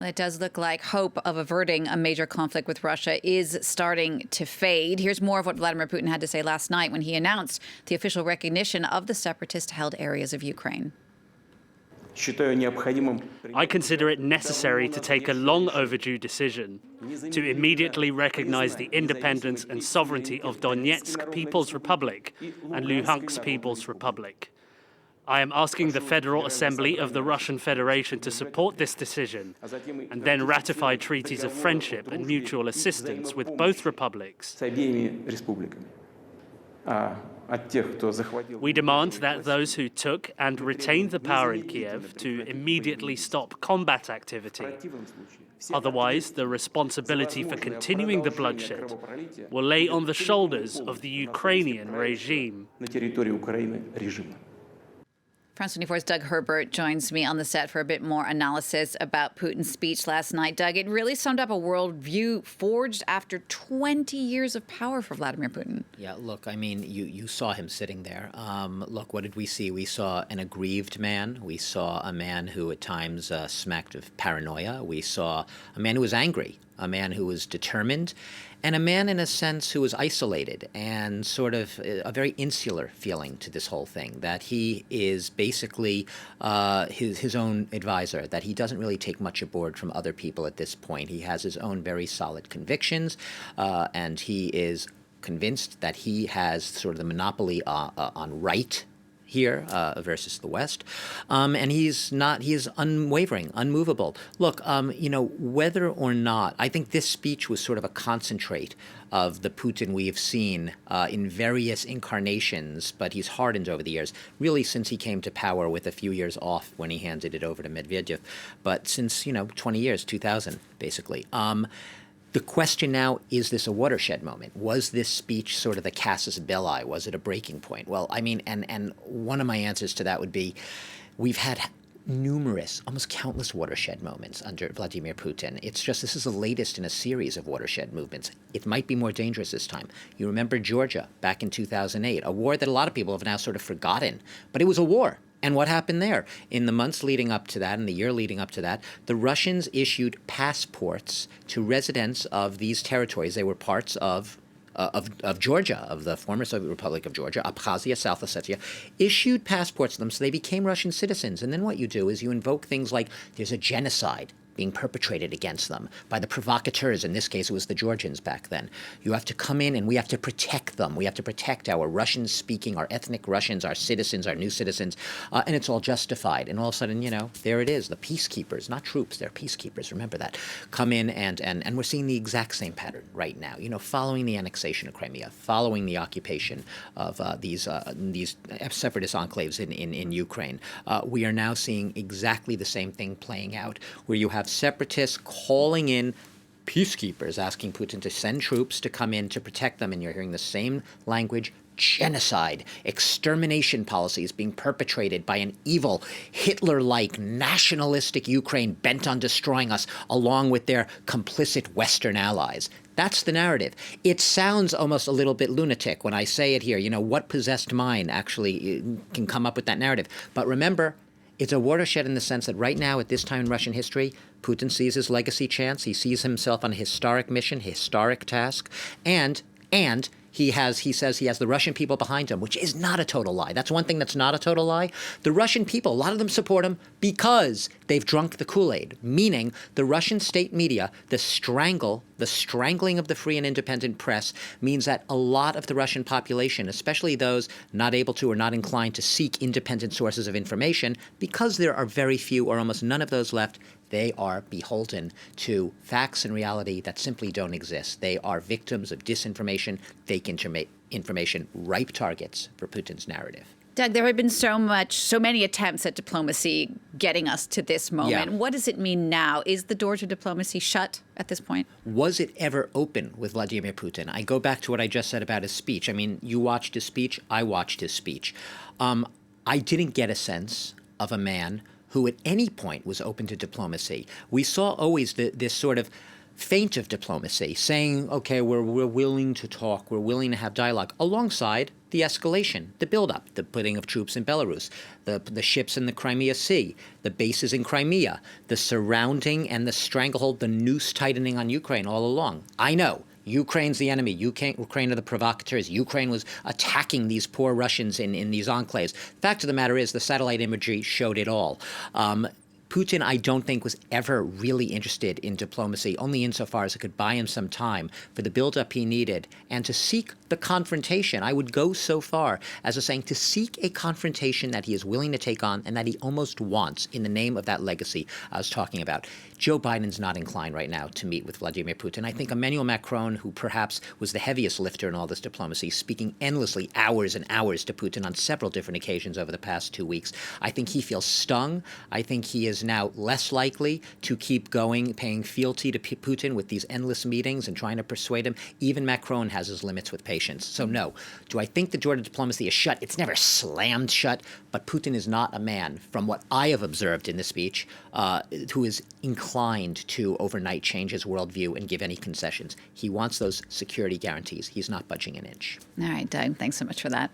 It does look like hope of averting a major conflict with Russia is starting to fade. Here's more of what Vladimir Putin had to say last night when he announced the official recognition of the separatist-held areas of Ukraine. I consider it necessary to take a long overdue decision to immediately recognize the independence and sovereignty of Donetsk People's Republic and Luhansk People's Republic. I am asking the Federal Assembly of the Russian Federation to support this decision and then ratify treaties of friendship and mutual assistance with both republics. We demand that those who took and retained the power in Kiev to immediately stop combat activity. Otherwise, the responsibility for continuing the bloodshed will lay on the shoulders of the Ukrainian regime. France 24's Doug Herbert joins me on the set for a bit more analysis about Putin's speech last night. Doug, it really summed up a worldview forged after 20 years of power for Vladimir Putin. Yeah, look, I mean, you saw him sitting there. Look, what did we see? We saw an aggrieved man. We saw a man who at times smacked of paranoia. We saw a man who was angry, a man who was determined, and a man, in a sense, who was isolated and sort of a very insular feeling to this whole thing, that he is basically his own advisor, that he doesn't really take much aboard from other people at this point. He has his own very solid convictions, and he is convinced that he has sort of the monopoly on right here versus the West. And he is unwavering, unmovable. Look, whether or not, I think this speech was sort of a concentrate of the Putin we have seen in various incarnations, but he's hardened over the years, really since he came to power with a few years off when he handed it over to Medvedev. But since, 20 years, 2000, basically. The question now, is this a watershed moment? Was this speech sort of the casus belli? Was it a breaking point? Well, I mean, and one of my answers to that would be, we've had numerous, almost countless watershed moments under Vladimir Putin. It's just, this is the latest in a series of watershed movements. It might be more dangerous this time. You remember Georgia back in 2008, a war that a lot of people have now sort of forgotten, but it was a war. And what happened there? In the months leading up to that, and the year leading up to that, the Russians issued passports to residents of these territories. They were parts of Georgia, of the former Soviet Republic of Georgia, Abkhazia, South Ossetia, issued passports to them so they became Russian citizens. And then what you do is you invoke things like there's a genocide being perpetrated against them by the provocateurs. In this case, it was the Georgians back then. You have to come in and we have to protect them. We have to protect our Russian-speaking, our ethnic Russians, our citizens, our new citizens, and it's all justified. And all of a sudden, there it is. The peacekeepers, not troops, they're peacekeepers. Remember that. Come in and we're seeing the exact same pattern right now. Following the annexation of Crimea, following the occupation of these separatist enclaves in Ukraine, we are now seeing exactly the same thing playing out, where you have separatists calling in peacekeepers, asking Putin to send troops to come in to protect them, and you're hearing the same language: genocide, extermination policies being perpetrated by an evil, Hitler-like, nationalistic Ukraine bent on destroying us, along with their complicit Western allies. That's the narrative. It sounds almost a little bit lunatic when I say it here. What possessed mind actually can come up with that narrative? But remember, it's a watershed in the sense that right now, at this time in Russian history, Putin sees his legacy chance. He sees himself on a historic mission, historic task, and he says he has the Russian people behind him, which is not a total lie. That's one thing that's not a total lie. The Russian people, a lot of them support him because they've drunk the Kool-Aid, meaning the Russian state media, the strangling of the free and independent press means that a lot of the Russian population, especially those not able to or not inclined to seek independent sources of information, because there are very few or almost none of those left, they are beholden to facts and reality that simply don't exist. They are victims of disinformation, fake information, ripe targets for Putin's narrative. Doug, there have been so many attempts at diplomacy getting us to this moment. Yeah. What does it mean now? Is the door to diplomacy shut at this point? Was it ever open with Vladimir Putin? I go back to what I just said about his speech. I mean, you watched his speech. I watched his speech. I didn't get a sense of a man who at any point was open to diplomacy. We saw always this sort of feint of diplomacy, saying, okay, we're willing to talk, we're willing to have dialogue, alongside the escalation, the buildup, the putting of troops in Belarus, the ships in the Crimea Sea, the bases in Crimea, the surrounding and the stranglehold, the noose tightening on Ukraine all along. I know. Ukraine's the enemy. Ukraine are the provocateurs. Ukraine was attacking these poor Russians in these enclaves. Fact of the matter is, the satellite imagery showed it all. Putin, I don't think, was ever really interested in diplomacy, only insofar as it could buy him some time for the buildup he needed and to seek the confrontation. I would go so far as to saying to seek a confrontation that he is willing to take on and that he almost wants in the name of that legacy I was talking about. Joe Biden's not inclined right now to meet with Vladimir Putin. I think Emmanuel Macron, who perhaps was the heaviest lifter in all this diplomacy, speaking endlessly hours and hours to Putin on several different occasions over the past 2 weeks, I think he feels stung. I think he is now less likely to keep going, paying fealty to Putin with these endless meetings and trying to persuade him. Even Macron has his limits with patience. So no. Do I think the door to diplomacy is shut? It's never slammed shut, but Putin is not a man, from what I have observed in the speech, who is inclined to overnight change his worldview and give any concessions. He wants those security guarantees. He's not budging an inch. All right, Doug, thanks so much for that.